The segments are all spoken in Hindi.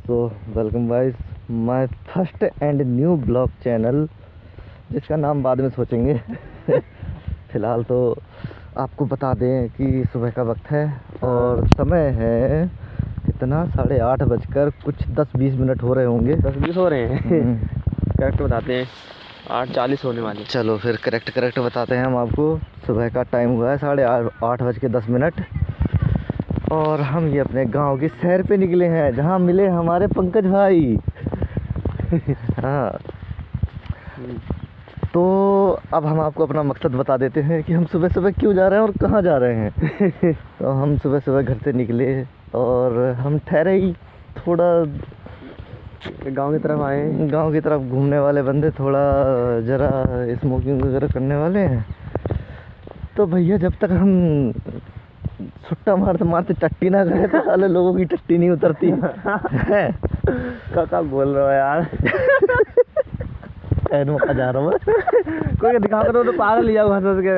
So welcome guys my first and new blog channel, जिसका नाम बाद में सोचेंगे। फ़िलहाल तो आपको बता दें कि सुबह का वक्त है और समय है कितना 8:30 बजकर कुछ 10-20 मिनट हो रहे होंगे। 10-20 हो रहे हैं। करेक्ट बताते हैं 8:40 होने वाले। चलो फिर करेक्ट बताते हैं हम आपको। सुबह का टाइम हुआ है 8:30 और हम ये अपने गांव की सैर पे निकले हैं, जहां मिले हमारे पंकज भाई। हाँ, तो अब हम आपको अपना मकसद बता देते हैं कि हम सुबह सुबह क्यों जा रहे हैं और कहाँ जा रहे हैं। तो हम सुबह सुबह घर से निकले और हम ठहरे ही थोड़ा गांव की तरफ आए। गांव की तरफ घूमने वाले बंदे थोड़ा ज़रा स्मोकिंग वगैरह करने वाले हैं। तो भैया जब तक हम छुट्टा मारते टट्टी ना करे तो साले लोगों की टट्टी नहीं उतरती है। क्या बोल रहे हो यार। मौका जा रहा हूँ कोई दिखा कर तो पागल ले जाओ हंस के।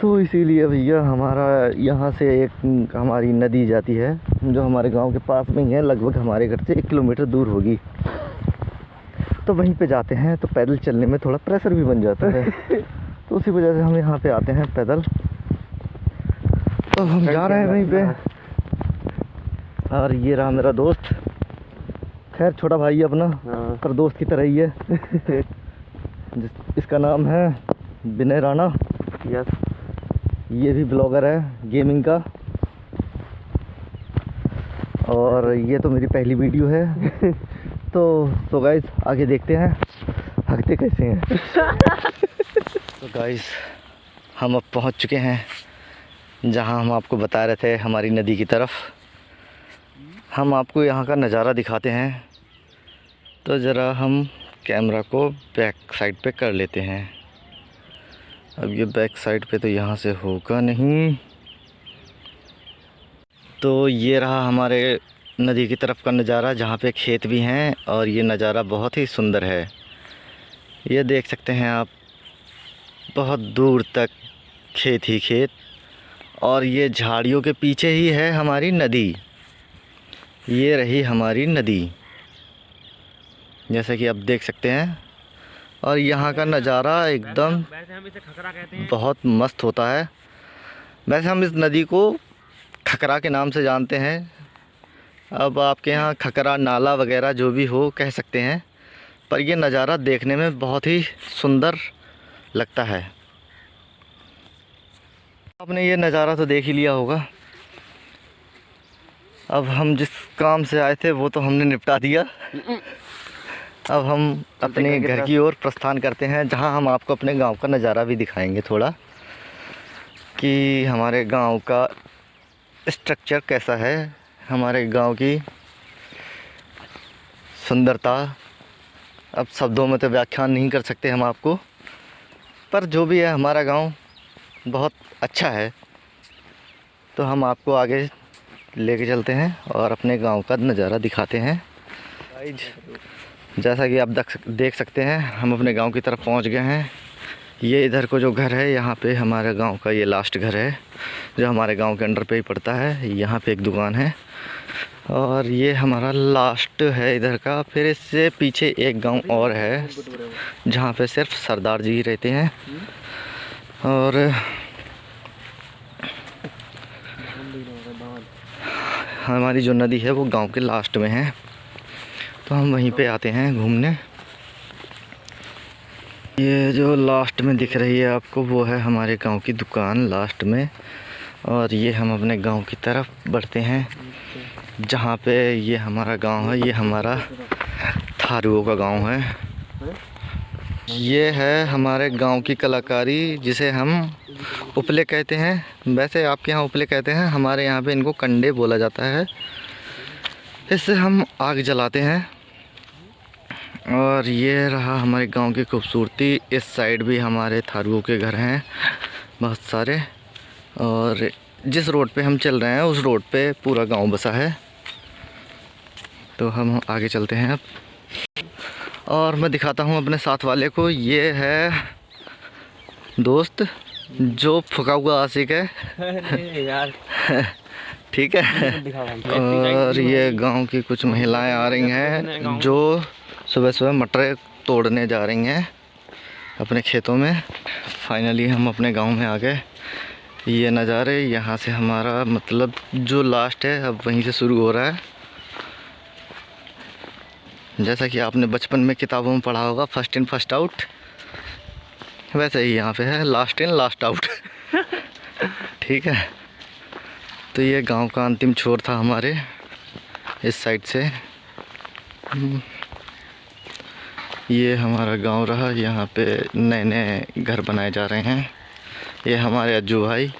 तो इसीलिए भैया हमारा यहाँ से एक हमारी नदी जाती है जो हमारे गांव के पास में ही है, लगभग हमारे घर से 1 किलोमीटर दूर होगी। तो वहीं पे जाते हैं तो पैदल चलने में थोड़ा प्रेशर भी बन जाता है। तो उसी वजह से हम यहाँ पे आते हैं पैदल। तो हम जा रहे हैं वहीं पे। और ये रहा मेरा दोस्त, खैर छोटा भाई है अपना, पर दोस्त की तरह ही है। इसका नाम है विनय राणा। यस, ये भी ब्लॉगर है गेमिंग का। और ये तो मेरी पहली वीडियो है। तो गाइस आगे देखते हैं भागते कैसे हैं। तो गाइस हम अब पहुंच चुके हैं जहां हम आपको बता रहे थे, हमारी नदी की तरफ। हम आपको यहाँ का नज़ारा दिखाते हैं। तो ज़रा हम कैमरा को बैक साइड पे कर लेते हैं। अब ये बैक साइड पे तो यहाँ से होगा नहीं। तो ये रहा हमारे नदी की तरफ का नज़ारा, जहाँ पे खेत भी हैं और ये नज़ारा बहुत ही सुंदर है। ये देख सकते हैं आप, बहुत दूर तक खेत ही खेत, और ये झाड़ियों के पीछे ही है हमारी नदी। ये रही हमारी नदी, जैसे कि आप देख सकते हैं। और यहाँ का नज़ारा एकदम वैसे हम इसे खकरा कहते हैं। बहुत मस्त होता है। वैसे हम इस नदी को खकरा के नाम से जानते हैं। अब आपके यहाँ खकरा नाला वगैरह जो भी हो कह सकते हैं, पर ये नज़ारा देखने में बहुत ही सुंदर लगता है। आपने ये नज़ारा तो देख ही लिया होगा। अब हम जिस काम से आए थे वो तो हमने निपटा दिया। अब हम अपने घर की ओर प्रस्थान करते हैं, जहां हम आपको अपने गांव का नज़ारा भी दिखाएंगे थोड़ा, कि हमारे गांव का स्ट्रक्चर कैसा है, हमारे गांव की सुंदरता। अब शब्दों में तो व्याख्यान नहीं कर सकते हम आपको, पर जो भी है हमारा गांव बहुत अच्छा है। तो हम आपको आगे लेके चलते हैं और अपने गांव का नज़ारा दिखाते हैं। जैसा कि आप देख सकते हैं, हम अपने गांव की तरफ पहुंच गए हैं। ये इधर को जो घर है, यहाँ पे हमारे गांव का ये लास्ट घर है, जो हमारे गांव के अंडर पे ही पड़ता है। यहाँ पे एक दुकान है और ये हमारा लास्ट है इधर का। फिर इससे पीछे एक गांव और है जहाँ पे सिर्फ सरदार जी ही रहते हैं। और हमारी जो नदी है वो गांव के लास्ट में है, तो हम वहीं पे आते हैं घूमने। ये जो लास्ट में दिख रही है आपको, वो है हमारे गांव की दुकान लास्ट में। और ये हम अपने गांव की तरफ बढ़ते हैं, जहाँ पे ये हमारा गांव है। ये हमारा थारुओं का गांव है। ये है हमारे गांव की कलाकारी, जिसे हम उपले कहते हैं। वैसे आपके यहाँ उपले कहते हैं, हमारे यहाँ पे इनको कंडे बोला जाता है। इससे हम आग जलाते हैं। और ये रहा हमारे गांव की खूबसूरती। इस साइड भी हमारे थारुओं के घर हैं बहुत सारे। और जिस रोड पे हम चल रहे हैं उस रोड पे पूरा गांव बसा है। तो हम आगे चलते हैं अब, और मैं दिखाता हूँ अपने साथ वाले को। ये है दोस्त जो फुका हुआ आशिक है। यार ठीक है। और ये गांव की कुछ महिलाएं आ रही हैं जो सुबह सुबह मटर तोड़ने जा रही हैं अपने खेतों में। फाइनली हम अपने गांव में आ गए। ये नज़ारे यहाँ से हमारा मतलब जो लास्ट है अब वहीं से शुरू हो रहा है। जैसा कि आपने बचपन में किताबों में पढ़ा होगा फर्स्ट इन फर्स्ट आउट, वैसे ही यहाँ पे है लास्ट इन लास्ट आउट। ठीक है, तो ये गांव का अंतिम छोर था हमारे इस साइड से। ये हमारा गांव रहा। यहाँ पे नए नए घर बनाए जा रहे हैं। ये हमारे अज्जू भाई।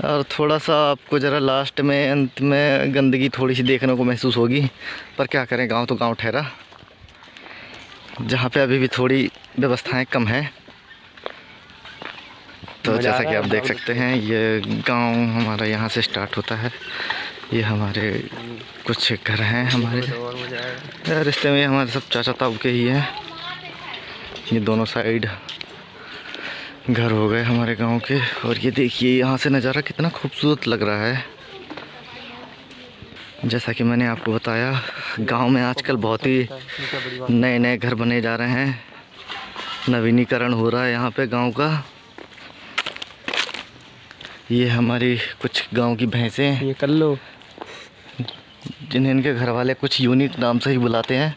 और थोड़ा सा आपको ज़रा लास्ट में अंत में गंदगी थोड़ी सी देखने को महसूस होगी, पर क्या करें, गांव तो गांव ठहरा, जहाँ पे अभी भी थोड़ी व्यवस्थाएं कम हैं। तो जैसा कि आप देख सकते हैं ये गांव हमारा यहाँ से स्टार्ट होता है। ये हमारे कुछ घर हैं हमारे रिश्ते में, हमारे सब चाचा ताऊ के ही हैं। ये दोनों साइड घर हो गए हमारे गांव के। और ये देखिए यहाँ से नज़ारा कितना खूबसूरत लग रहा है। जैसा कि मैंने आपको बताया, गांव में आजकल बहुत ही नए नए घर बने जा रहे हैं, नवीनीकरण हो रहा है यहाँ पे गांव का। ये हमारी कुछ गांव की भैंसें, ये कर लो, जिन्हें इनके घर वाले कुछ यूनिक नाम से ही बुलाते हैं।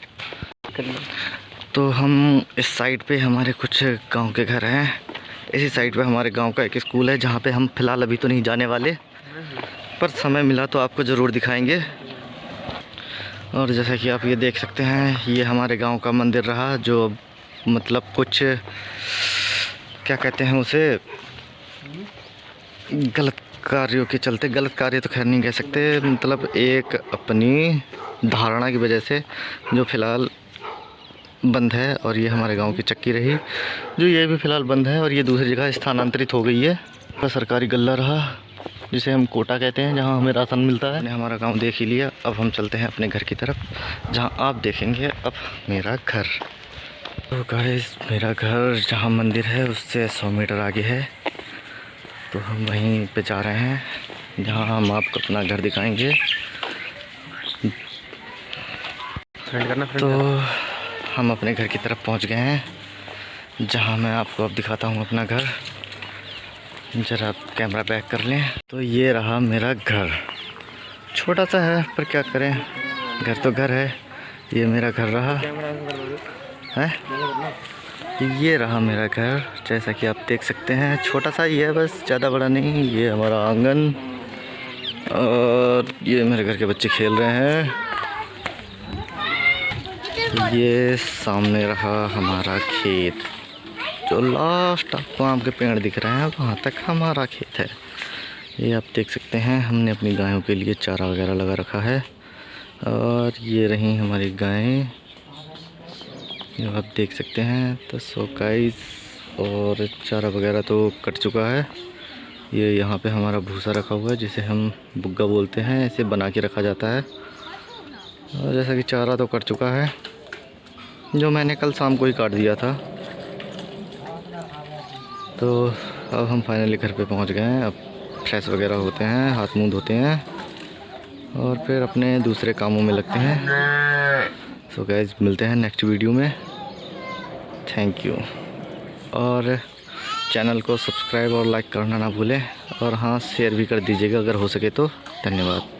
तो हम इस साइड पे हमारे कुछ गांव के घर हैं। इसी साइड पे हमारे गांव का एक स्कूल है, जहाँ पे हम फ़िलहाल अभी तो नहीं जाने वाले, पर समय मिला तो आपको ज़रूर दिखाएंगे। और जैसा कि आप ये देख सकते हैं, ये हमारे गांव का मंदिर रहा, जो मतलब कुछ क्या कहते हैं उसे, गलत कार्यों के चलते, गलत कार्य तो खैर नहीं कह सकते, मतलब एक अपनी धारणा की वजह से जो फ़िलहाल बंद है। और ये हमारे गांव की चक्की रही, जो ये भी फ़िलहाल बंद है और ये दूसरी जगह स्थानांतरित हो गई है। सरकारी गल्ला रहा, जिसे हम कोटा कहते हैं, जहां हमें राशन मिलता है। हमने हमारा गांव देख ही लिया, अब हम चलते हैं अपने घर की तरफ, जहां आप देखेंगे अब मेरा घर। तो गाइस, मेरा घर जहां मंदिर है उससे 100 मीटर आगे है, तो हम वहीं पे जा रहे हैं, जहां हम आपको अपना घर दिखाएंगे। तो हम अपने घर की तरफ पहुंच गए हैं, जहां मैं आपको अब दिखाता हूं अपना घर। ज़रा आप कैमरा बैक कर लें। तो ये रहा मेरा घर, छोटा सा है पर क्या करें, घर तो घर है। ये मेरा घर रहा है, ये रहा मेरा घर। जैसा कि आप देख सकते हैं, छोटा सा ही है, बस ज़्यादा बड़ा नहीं। ये हमारा आंगन, और ये मेरे घर के बच्चे खेल रहे हैं। ये सामने रहा हमारा खेत, जो लास्ट आपको आम के पेड़ दिख रहे हैं, वहाँ तक हमारा खेत है। ये आप देख सकते हैं, हमने अपनी गायों के लिए चारा वगैरह लगा रखा है। और ये रही हमारी गायें, जो आप देख सकते हैं। तो सो गाइस, और चारा वगैरह तो कट चुका है। ये यहाँ पे हमारा भूसा रखा हुआ है, जिसे हम बुग्गा बोलते हैं, इसे बना के रखा जाता है। और जैसा कि चारा तो कट चुका है, जो मैंने कल शाम को ही काट दिया था। तो अब हम फाइनली घर पे पहुंच गए हैं। अब फ्रेश वगैरह होते हैं, हाथ मुंह धोते हैं और फिर अपने दूसरे कामों में लगते हैं। सो गाइस, मिलते हैं नेक्स्ट वीडियो में। Thank you. और चैनल को सब्सक्राइब और लाइक करना ना भूलें, और हाँ, शेयर भी कर दीजिएगा अगर हो सके तो। धन्यवाद।